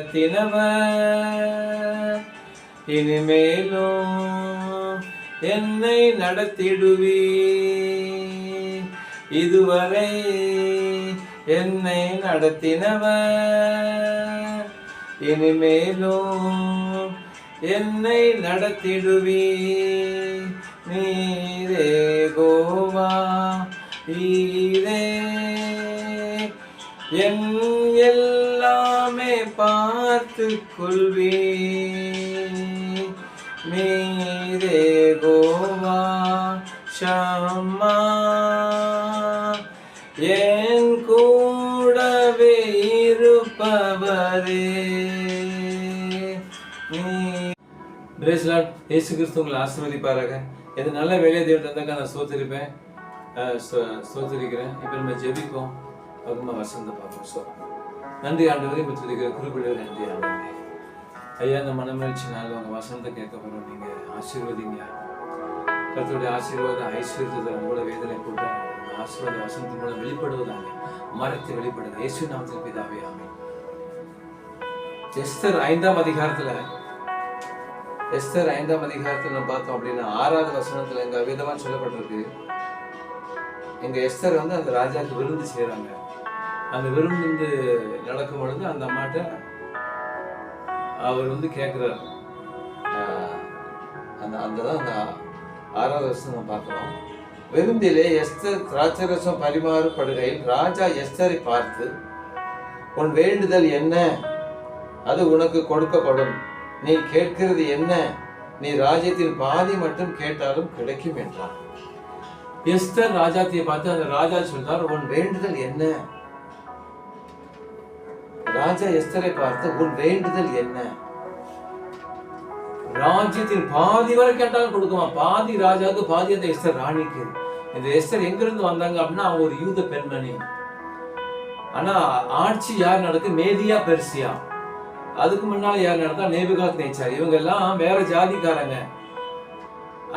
நடத்தினவர் இனிமேலும் என்னை நடத்திடுவே. இதுவரை என்னை நடத்தினவர் இனிமேலும் என்னை நடத்திடுவே. நீரே கோவா ஈரே என் எல்லாமே பார்த்து கொள்வே. நீரே கோவா ஷம்மா என் கூடவே இருப்பவரே. இயேசு கிறிஸ்து உங்களை ஆசீர்வதிப்பாராக. இது நல்ல வேலையை தேவன் தந்தாக்க நான் சோத்திருப்பேன், சோத்திருக்கிறேன். இப்போ நம்ம ஜெபிப்போம். பகமா வசந்த பார்ப்போம். நன்றி ஆண்டவரே, முத்திருக்கிற குறிப்பிடுவது நன்றி ஆண்டவரே. ஐயா, இந்த மனமகிழ்ச்சி நாள் உங்க வசனத்தை கேட்க போறோம். நீங்க ஆசீர்வதிங்க. கர்த்தருடைய ஆசீர்வாதம் ஐஸ்வர்யத்தை உங்களோட வேதனை போட்டு ஆசீர்வாத வசனத்தின் மூலம் வெளிப்படுவதாங்க, மறைத்து வெளிப்படுங்க. இயேசு நாமத்தில் பிதாவே, ஆமென். எஸ்தர் 5ஆம் அதிகாரத்துல நம்ம பார்த்தோம் அப்படின்னா 6வது வசனத்துல எங்க விதமா சொல்லப்பட்டிருக்கு. எங்க எஸ்தர் அந்த ராஜாவுக்கு விருந்து செய்யறாங்க. அந்த விருந்து நடக்கும் பொழுது அந்த அம்மாட்ட அவர் கேட்கிறார். அந்த 6வது வருஷம் நம்ம பார்க்கிறோம். விருந்திலே எஸ்தர் திராட்சரசம் பரிமாறப்படுகையில் ராஜா எஸ்தரை பார்த்து, உன் வேண்டுதல் என்ன? அது உனக்கு கொடுக்கப்படும். நீ கேட்கிறது என்ன? நீ ராஜ்யத்தின் பாதி மட்டும் கேட்டாலும் கிடைக்கும் என்றார். எஸ்தர் ராஜாத்தியை பார்த்து அந்த ராஜா சொல்றார், உன் வேண்டுதல் என்ன? ராஜா எஸ்தரை பார்த்து, உன் வேண்டுதல் என்ன? ராஜ்யத்தின் பாதி வரை கேட்டாலும் கொடுக்குமா? பாதி ராஜாவுக்கு, பாதி அந்த எஸ்தர் ராணிக்கு. இந்த எஸ்தர் எங்கிருந்து வந்தாங்க அப்படின்னா அவங்க ஒரு யூத பெண்மணி. ஆனா ஆட்சி யார் நடக்கு? Media Persia. அதுக்கு முன்னால யார் நடந்தா? நேபுகாத் நேச்சார். இவங்க எல்லாம் வேற ஜாதிக்காரங்க,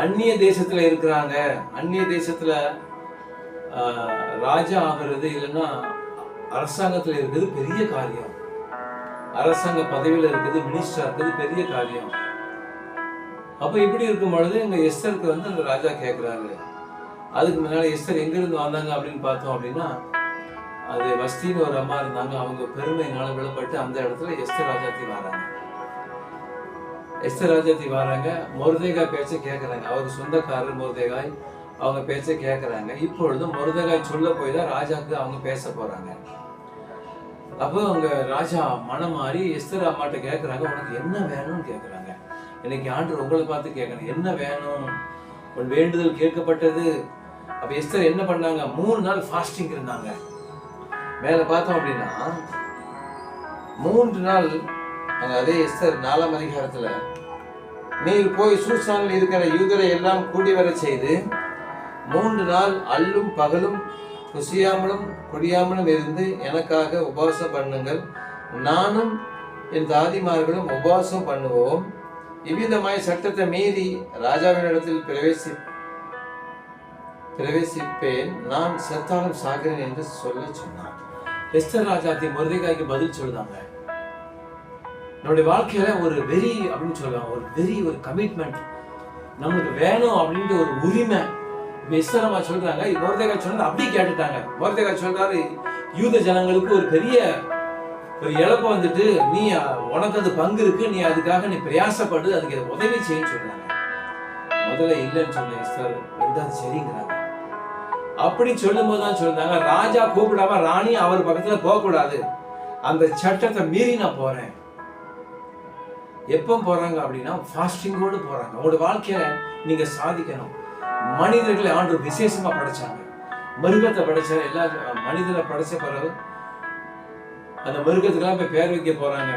அந்நிய தேசத்துல இருக்கிறாங்க. அந்நிய தேசத்துல ராஜா ஆகிறது இல்லைன்னா அரசாங்கத்துல இருக்குது பெரிய காரியம். அரசாங்க பதவியில இருக்குது, மினிஸ்டரா இருக்குது பெரிய காரியம். அப்ப இப்படி இருக்கும் பொழுது எங்க எஸ்தருக்கு அந்த ராஜா கேட்கிறாரு. அதுக்கு முன்னால எஸ்தர் எங்க இருந்து வந்தாங்க அப்படின்னு பார்த்தோம் அப்படின்னா, அது வஸ்தின்னு ஒரு அம்மா இருந்தாங்க. அவங்க பெருமையினால விழப்பட்டு அந்த இடத்துல எஸ்தர் ராஜாத்தி வராங்க. மொர்தெகாய் பேச்சை கேட்கறாங்க. அவர் சொந்தக்காரர் மொர்தெகாய், அவங்க பேச்சை கேட்கறாங்க. இப்பொழுது மொர்தெகாய் சொல்ல போய் தான் ராஜாக்கு அவங்க பேச போறாங்க. அப்போ அவங்க ராஜா மனம் மாறி எஸ்தர் அம்மாட்ட கேட்கறாங்க, உனக்கு என்ன வேணும்னு கேட்கறாங்க. இன்னைக்கு ஆண்டவர் உங்களை பார்த்து கேட்கணும், என்ன வேணும்? உன் வேண்டுதல் கேட்கப்பட்டது. அப்ப எஸ்தர் என்ன பண்ணாங்க? 3 நாள் ஃபாஸ்டிங் இருந்தாங்க. மேல பார்த்தோம் அப்படின்னா 3 நாள் அதே எஸ்தர் 4ஆம் அதிகாரத்துல, நீர் போய் சூசானில் இருக்கிற யூதரை எல்லாம் கூடி வர செய்து 3 நாள் அல்லும் பகலும் குசியாமலும் குடியாமலும் இருந்து எனக்காக உபவாசம் பண்ணுங்கள். நானும் என் தாதிமார்களும் உபவாசம் பண்ணுவோம். இவ்விதமாய் சட்டத்தை மீறி ராஜாவினிடத்தில் பிரவேசிப்பேன். நான் செத்தாலும் சாகிறேன் என்று சொல்ல சொன்னார். எஸ்தர் ராஜாத்தி மொர்தெகாய்க்கு பதில் சொல்லுதாங்க. நம்முடைய வாழ்க்கையில ஒரு வெறி அப்படின்னு சொல்லுவாங்க, ஒரு வெறி, ஒரு கமிட்மெண்ட் நம்மளுக்கு வேணும் அப்படின்ற ஒரு உரிமை. எஸ்தர் அம்மா சொல்றாங்க, மொர்தெகாய் சொன்னது அப்படி கேட்டுட்டாங்க. மொர்தெகாய் சொல்றாரு, யூத ஜனங்களுக்கு ஒரு பெரிய ஒரு இழப்பு நீ உனக்கு அது பங்கு இருக்கு, நீ அதுக்காக நீ பிரயாசப்படு, அதுக்கு உதவி செய்யன்னு சொல்றாங்க. முதல்ல இல்லைன்னு சொன்ன எஸ்தர், 2வது சரிங்கிறாங்க. அப்படி சொல்லும் போதுதான் சொல்றாங்க, ராஜா கூப்பிடாம ராணி அவர் பக்கத்துல போக கூடாது, அந்த சட்டத்தை மீறி நான் போறேன். எப்ப போறாங்க அப்படின்னா ஃபாஸ்டிங்கோடு போறாங்க. உங்களோட வாழ்க்கையில நீங்க சாதிக்கணும். மனிதர்களை ஆண்டவர் விசேஷமா படைச்சாங்க. மிருகத்தை படைச்ச எல்லா மனிதனை படைச்ச பிறகு அந்த மிருகத்துக்கெல்லாம் போய் பேர் வைக்க போறாங்க.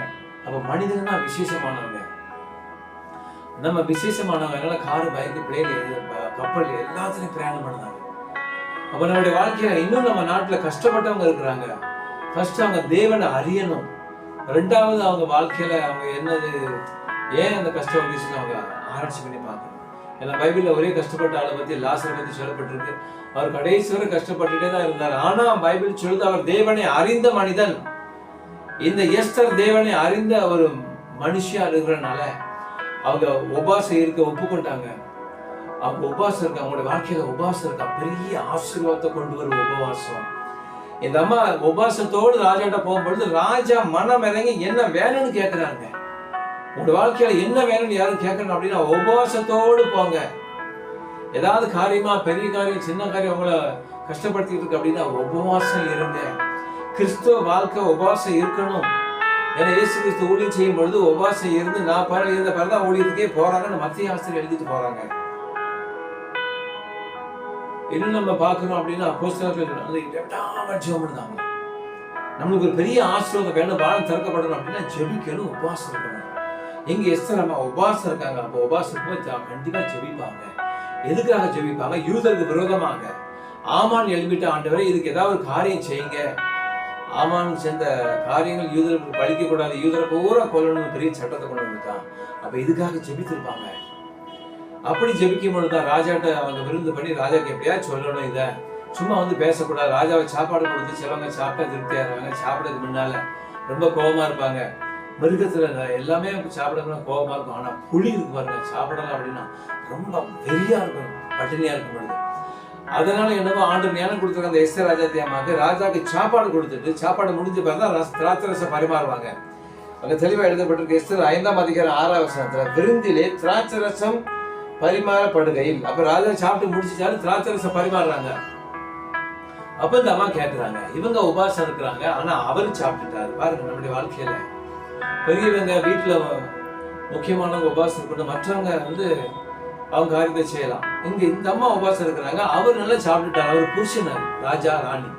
அப்ப மனிதனா விசேஷமானவங்க, நம்ம விசேஷமானவங்க. அதனால காரு, பைக்கு, பிளேன், கப்பல் எல்லாத்துலயும் பிரயாணம் பண்ணாங்க. அப்ப நம்மளுடைய வாழ்க்கையில இன்னும் நம்ம நாட்டுல கஷ்டப்பட்டவங்க இருக்கிறாங்க. ஃபர்ஸ்ட் அவங்க தேவனை அறியணும். 2வது அவங்க வாழ்க்கையில அவங்க என்னது, ஏன் அந்த கஷ்டம் வந்துச்சுன்னு அவங்க ஆராய்ச்சி பண்ணி பார்க்கணும். ஏன்னா பைபிள்ல ஒரே கஷ்டப்பட்ட ஆளை பத்தி, லாசரை பத்தி சொல்லப்பட்டிருக்கு. அவர் கடைசி வரை கஷ்டப்பட்டுட்டே தான் இருந்தார். ஆனா பைபிள் சொல்லுது, அவர் தேவனை அறிந்த மனிதன். இந்த எஸ்தர் தேவனை அறிந்த ஒரு மனுஷியா இருக்கிறனால அவங்க உபாசம் இருக்க ஒப்புக்கொண்டாங்க. அவங்க உபாசம் இருக்க, அவங்களோட வாழ்க்கையில உபாசம் இருக்கா, பெரிய ஆசீர்வாதத்தை கொண்டு வரும் உபவாசம். இந்த அம்மா உபாசத்தோடு ராஜாட்ட போகும்பொழுது ராஜா மனம் இறங்கி என்ன வேணும்னு கேட்கிறாங்க. உங்களோட வாழ்க்கையில என்ன வேணும்னு யாரும் கேட்கணும் அப்படின்னா உபவாசத்தோடு போங்க. ஏதாவது காரியமா, பெரிய காரியம் சின்ன காரியம் உங்களை கஷ்டப்படுத்திட்டு இருக்கு அப்படின்னா உபவாசம் இருங்க. கிறிஸ்துவ வாழ்க்கை உபவாசம் இருக்கணும். ஏன்னா இயேசு கிறிஸ்து ஊழியம் செய்யும் பொழுது உபவாசம் இருந்து நான் இருந்த பிறதான் ஊழியத்துக்கே போறாங்கன்னு மத்திய ஆசிரியர் எழுதிட்டு போறாங்க. இன்னும் நம்ம பார்க்கணும் அப்படின்னா ஜெபம். நம்மளுக்கு ஒரு பெரிய ஆசீர்வாதம் வேணும், வானம் திறக்கப்படணும் அப்படின்னா ஜெபிக்கணும், உபவாசம் இருக்கணும். எங்க எஸ்தர் அம்மா உபவாசம் இருக்காங்க. அப்போ உபவாசம் கண்டிப்பா ஜெபிப்பாங்க. எதுக்காக ஜெபிப்பாங்க? யூதருக்கு விரோதமாக. ஆமான் எழுப்பிட்ட ஆண்டவரே இதுக்கு ஏதாவது ஒரு காரியம் செய்யுங்க. ஆமான் சேர்ந்த காரியங்கள் யூதருக்கு பழிக்க கூடாது, யூதரை பூரா கொல்லணும் பெரிய சட்டத்தை கொண்டு வந்துட்டான். அப்ப இதுக்காக ஜெபித்திருப்பாங்க. அப்படி ஜெபிக்கும் பொழுதுதான் ராஜாட்ட அவங்க விருந்து பண்ணி ராஜாக்கு எப்படியா சொல்லணும், இதை சும்மா வந்து பேசக்கூடாது. ராஜாவை சாப்பாடு கொடுத்து சிலவங்க சாப்பிட்டா திருப்தியா இருப்பாங்க, சாப்பிடறதுக்கு முன்னால ரொம்ப கோபமா இருப்பாங்க. மிருகத்துல எல்லாமே சாப்பிடணும்னா கோபமா இருக்கும். ஆனா புலி இருக்கு பாருங்க, சாப்பிடலாம் அப்படின்னா ரொம்ப வெறியா இருக்கும், பட்டினியா இருக்கும் பொழுது. அதனால என்னவோ ஆண்டு ஞானம் கொடுத்துருக்க அந்த எஸ்தர் ராஜாத்தி அம்மாவுக்கு ராஜாக்கு சாப்பாடு கொடுத்துட்டு சாப்பாடு முடிஞ்ச பிறகு திராட்சரசம் பரிமாறுவாங்க. அங்க தெளிவா எழுதப்பட்டிருக்கு எஸ்தர் 5ஆம் அதிகாரம் 6ஆம் வசனத்துல விருந்திலே திராட்சரசம் பரிமாறப்படுகையில். அப்ப ராஜா சாப்பிட்டு முடிச்சுட்டாலும் திராட்சரசம் பரிமாறுறாங்க. அப்ப இந்த அம்மா கேட்கிறாங்க, இவங்க உபாசம் இருக்கிறாங்க ஆனா அவரு சாப்பிட்டுட்டாரு. பாருங்க நம்முடைய வாழ்க்கையில பெரியவங்க வீட்டுல முக்கியமானவங்க உபாசம் இருக்கணும், மற்றவங்க வந்து அவங்க காரியத்தை செய்யலாம். இங்க இந்த அம்மா உபாசம் இருக்கிறாங்க, அவர் நல்லா சாப்பிட்டுட்டாரு, அவர் புருஷனர் ராஜா ராணி.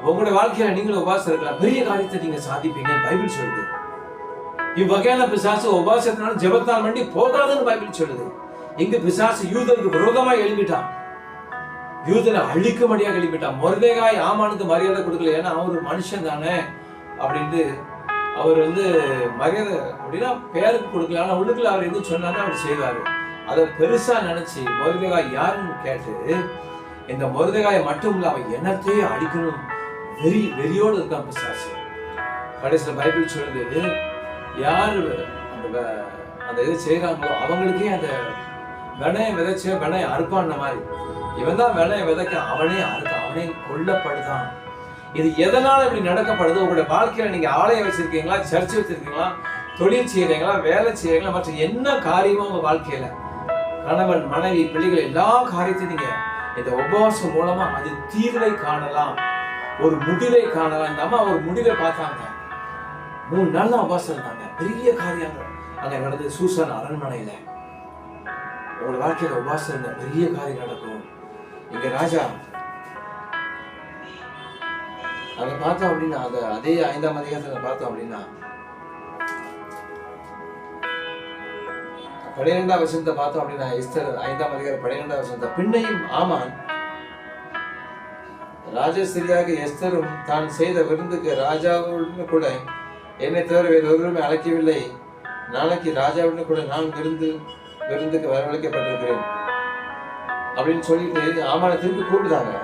உங்களுடைய வாழ்க்கையில நீங்களும் உபாசம் இருக்கலாம், பெரிய காரியத்தை நீங்க சாதிப்பீங்க பைபிள் சொல்லுது. இவ்வகையான பிசாசு உபாசத்தினாலும் ஜெபத்தால் வேண்டி போகாதுன்னு பைபிள் சொல்லுது. இங்க பிசாசு யூதருக்கு விரோதமா எழுப்பிட்டான், யூதரை அழிக்கும்படியாக எழுப்பிட்டான். மொர்தெகாய் ஆமானுக்கு மரியாதை கொடுக்கல, ஏன்னா அவர் மனுஷன் தானே அப்படின்ட்டு அவர் வந்து மரியாதை அப்படின்னா பேருக்கு கொடுக்கல, ஆனா உள்ளுக்குள்ள அவர் எது சொன்னாலும் அவர் செய்வாரு. அதை பெருசா நினைச்சு மொர்தெகாய் யாருன்னு கேட்டு இந்த மொர்தெகாயை மட்டும் இல்ல அவன் என்னத்தையே அடிக்கணும் வெறியோடு இருக்கான் பிசாசு. கடைசியில பைபிள் சொல்லுது, யாரு அந்த இது செய்யறாங்களோ அவங்களுக்கே அந்த வினையை விதைச்ச வினையை அறுப்பான மாதிரி இவன் தான் வினையை விதைக்க அவனே அறுக்க, அவனே கொல்லப்படுதான். இது எதனால இப்படி நடக்கப்படுது? உங்களுடைய வாழ்க்கையில நீங்க ஆலயம் வச்சிருக்கீங்களா, சர்ச் வச்சிருக்கீங்களா, தொழில் செய்யறீங்களா, வேலை செய்யறீங்களா, மற்ற என்ன காரியமோ உங்க வாழ்க்கையில கணவன் மனைவி பிள்ளைகள் எல்லா காரியத்தையும் நீங்க இந்த உபவாசம் மூலமா அது தீர்வை காணலாம், ஒரு முடிவை காணலாம். இந்த அம்மா ஒரு முடிவை பார்த்தாங்க. 3 நாள் தான் உபவாசம் இருந்தாங்க. பெரிய காரியங்கள் அங்க நடந்தது சூசான் அரண்மனையில. உங்களோட வாழ்க்கையில உபவாசம் இருந்த பெரிய காரியம் நடக்கும். இங்க ராஜா அங்க பார்த்தோம் அப்படின்னா அதே 5ஆம் அதிகாரத்துல பார்த்தோம் அப்படின்னா 12ஆம் வசனத்தை பார்த்தோம் அப்படின்னா எஸ்தர் 5ஆம் அதிகாரம் 12ஆம் வசனத்தை பின்னையும் ஆமான் ராஜஸ்திரியாக எஸ்தரும் தான் செய்த விருந்துக்கு ராஜாவுடன் கூட என்னை தவிர வேறு ஒருவருமே அழைக்கவில்லை, நாளைக்கு ராஜாவுடன் கூட நான் விருந்துக்கு வரவழைக்கப்பட்டிருக்கிறேன் அப்படின்னு சொல்லிட்டு ஆமான திருப்பி கூப்பிடுதாங்க.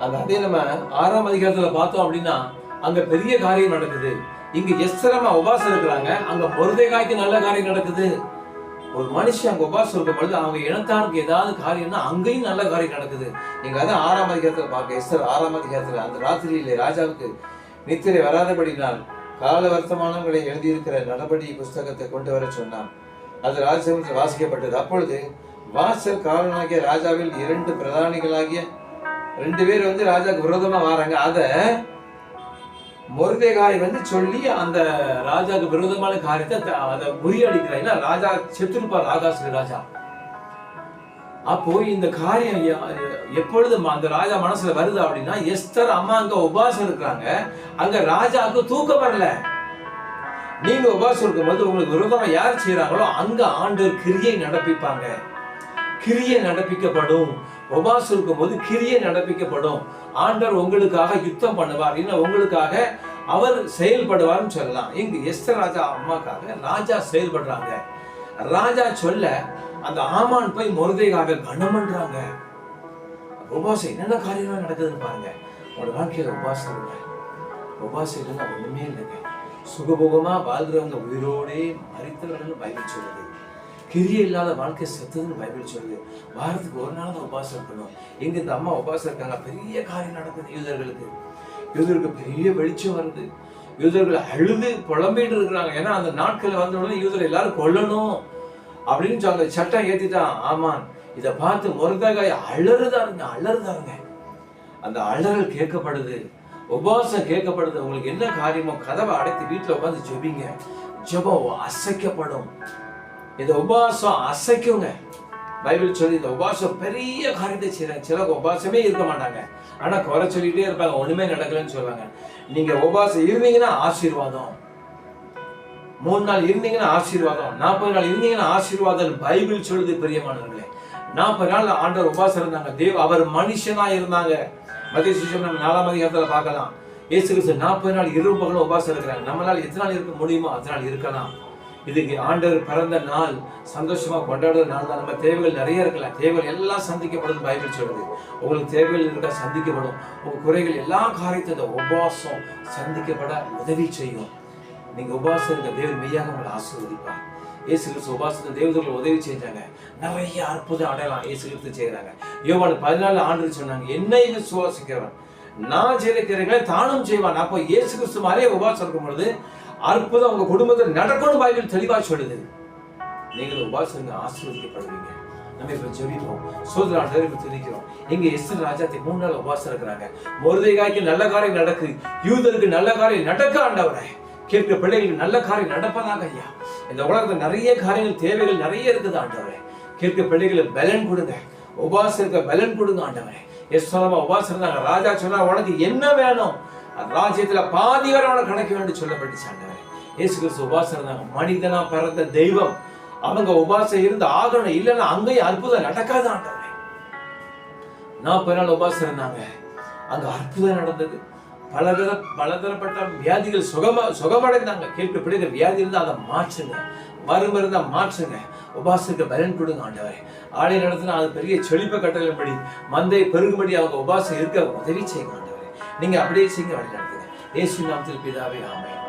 அதே நம்ம 6ஆம் அதிகாரத்துல பார்த்தோம் அப்படின்னா அங்க பெரிய காரியம் நடக்குது. இங்க எஸ்தரமா உபாசம் இருக்கிறாங்க, அங்க மொர்தெகாய்க்கு நல்ல காரியம் நடக்குது. ஒரு மனுஷன் அங்க உபாசம் இருக்கும் பொழுது அவங்க இனத்தாருக்கு ஏதாவது காரியம்னா அங்கேயும் நல்ல காரியம் நடக்குது. நீங்க அதான் 6ஆம் அதிகாரத்துல பார்க்க எஸ்தர் 6ஆம் அதிகாரத்துல அந்த ராத்திரியிலே ராஜாவுக்கு நித்திரை வராதபடினால் கால வர்த்தமானங்களை எழுதியிருக்கிற நடபடி புஸ்தகத்தை கொண்டு வர சொன்னான். அது ராஜசபையில் வாசிக்கப்பட்டது. அப்பொழுது வாசல் காவலனாகிய ராஜாவில் 2 பிரதானிகளாகிய 2 பேர் வந்து ராஜாவுக்கு விரோதமா வராங்க. அத மொர்தெகாய் வந்து சொல்லி அந்த ராஜாவுக்கு விரோதமான காரியத்தை அதை முறியடிக்கிறாங்க. ராஜா செத்துருப்பார், ஆகாசுக்கு ராஜா. அப்போ இந்த காரியம் எப்பொழுது அந்த ராஜா மனசுல வருது அப்படின்னா எஸ்தர் அம்மா அங்க உபாசம் இருக்கிறாங்க, அங்க ராஜாவுக்கு தூக்கம் வரல. நீங்க உபாசம் இருக்கும்போது உங்களுக்கு விரோதமா யார் செய்யறாங்களோ அங்க ஆண்டவர் கிரியை நடப்பிப்பாங்க, கிரியை நடப்பிக்கப்படும். உபாசம் இருக்கும் போது கிரியை நடப்பிக்கப்படும். ஆண்டவர் உங்களுக்காக யுத்தம் பண்ணுவார், இன்னும் உங்களுக்காக அவர் செயல்படுவார்னு சொல்லலாம். இங்க எஸ்தர் ராஜா அம்மாக்காக ராஜா செயல்படுறாங்க. ராஜா சொல்ல அந்த ஆமான் போய் மொர்தெகாயை கனம் பண்றாங்க. உபாசம் என்னென்ன காரியங்கள் நடக்குதுன்னு பாருங்க. உங்களோட வாழ்க்கையில உபாசம் இல்லை, உபாசம் இல்லைன்னா ஒண்ணுமே இல்லைங்க. சுகபோகமா வாழ்றவங்க உயிரோடே மரித்தவர்கள் பைபிள் சொல்லுது. கிரியை இல்லாத வாழ்க்கை செத்ததுன்னு பைபிள் சொல்லுது. வாரத்துக்கு ஒரு நாள் தான் உபாசம் இருக்கணும். எங்க இந்த அம்மா உபாசம் இருக்காங்க, பெரிய காரியம் நடக்குது. யூதருக்கு பெரிய வெளிச்சம் வருது. யூதர்கள் அழுது புலம்பிட்டு இருக்கிறாங்க. ஏன்னா அந்த நாட்கள் வந்த உடனே யூதர் எல்லாரும் கொல்லணும் அப்படின்னு சொல்ல சட்டம் ஏத்திட்டான் ஆமான். இதை பார்த்து மொர்தெகாய் அலறுதாருங்க. அந்த அலறல் கேட்கப்படுது, உபவாசம் கேட்கப்படுது. உங்களுக்கு என்ன காரியமோ கதவை அடைத்து வீட்டுல உட்காந்து ஜெபிங்க. ஜெபம் அசைக்கப்படும். இந்த உபவாசம் அசைக்குங்க. பைபிள் சொல்லி இந்த உபவாசம் பெரிய காரியத்தை செய்யறாங்க. சில உபவாசமே இருக்க மாட்டாங்க, ஆனா குறை சொல்லிட்டே இருப்பாங்க, ஒண்ணுமே நடக்கலன்னு சொல்லுவாங்க. நீங்க உபவாசம் இருந்தீங்கன்னா ஆசீர்வாதம், 3 நாள் இருந்தீங்கன்னா ஆசீர்வாதம், 40 நாள் இருந்தீங்கன்னா ஆசீர்வாதம் பைபிள் சொல்லுது. பிரியமானவர்களே, 40 நாள் ஆண்டவர் உபவாசம் இருந்தாங்க. அவர் மனுஷனா இருந்தாங்க. மத்திய சுவிசேஷம் நம்ம 4ஆம் அதிகாரத்துல பார்க்கலாம். இயேசு கிறிஸ்து 40 நாள் இரவு பகலும் உபவாசம் இருக்கிறாங்க. நம்மளால எத்தனை நாள் இருக்க முடியுமோ அத்தனை நாள் இருக்கலாம். இதுக்கு ஆண்டவர் பிறந்த நாள், சந்தோஷமா கொண்டாடுற நாள் தான். நம்ம தேவைகள் நிறைய இருக்கலாம், தேவைகள் எல்லாம் சந்திக்கப்படும் பைபிள் சொல்லுது. உங்களுக்கு தேவைகள் இருக்கா, சந்திக்கப்படும். உங்க குறைகள் எல்லா காரியத்தையும் இந்த உபவாசம் சந்திக்கப்பட உதவி செய்யும். நீங்க உபவாசம் இருக்க தேவன் மெய்யாக உங்களை ஆசீர்வதிப்பார். இயேசு கிறிஸ்து உபவாசத்தை தேவதர்கள் உதவி செஞ்சாங்க. நிறைய அற்புதம் அடையலாம் இயேசு கிறிஸ்து செய்யறாங்க. யோவான் 14 ஆண்டு சொன்னாங்க, என்னை விசுவாசிக்கிறவன் நான் செய்திருக்கிறீங்களே தானும் செய்வான். அப்போ இயேசு கிறிஸ்து மாதிரியே உபவாசம் இருக்கும் பொழுது அற்புதம் உங்க குடும்பத்தில் நடக்கணும் பைபிள் தெளிவா சொல்லுது. நீங்கள் உபவாசம் ஆசீர்வதிக்கப்படுவீங்க. நம்ம இப்ப ஜெபிப்போம், சோதராண்டவர் துதிக்கிறோம். எங்க எஸ்தர் ராஜாத்தி 3 நாள் உபவாசம் இருக்கிறாங்க. மொர்தெகாய்க்கு நல்ல காரியம் நடக்கு, யூதருக்கு நல்ல காரியம் நடக்க ஆண்டவரே. கேட்கிற பிள்ளைகளுக்கு நல்ல காரியம் நடப்பதாக ஐயா. இந்த உலகத்துல நிறைய காரியங்கள் தேவைகள் நிறைய இருக்குது ஆண்டவரே. கேட்கிற பிள்ளைகளுக்கு பலன் கொடுங்க, உபவாசம் இருக்க பலன் கொடுங்க ஆண்டவரே. எஸ்தரமா உபவாசம் இருந்தாங்க. ராஜா சொன்னா உனக்கு என்ன வேணும், ராஜ்யத்துல பாதி வரை அவனை கணக்க வேண்டும் சொல்லப்பட்டுச்சு ஆண்டவரே. இயேசு கிறிஸ்து உபவாசம் இருந்தாங்க. மனிதனா பிறந்த தெய்வம், அவங்க உபவாசம் இருந்து ஆகணும், இல்லைன்னா அங்கேயும் அற்புதம் நடக்காது ஆண்டவரே. 40 நாள் உபவாசம் இருந்தாங்க, அங்க அற்புதம் நடந்தது. பலதரப்பட்ட வியாதிகள் சுகமடைந்தாங்க. கேட்க பிடிக்கிற வியாதி இருந்தா அதை மாற்றுங்க, மருந்து இருந்தா மாற்றுங்க. உபவாசத்துக்கு பலன் கொடுங்க ஆண்டவரே. ஆலய நடத்தினா அது பெரிய செழிப்பை கட்டளைப்படி மந்தை பெருகும்படி அவங்க உபவாசம் இருக்க உதவி செய்யுங்க ஆண்டவரே. நீங்க அப்படியே செய்யுங்க, வழி நடத்துங்க. இயேசு நாமத்தில் பிதாவே, ஆமென்.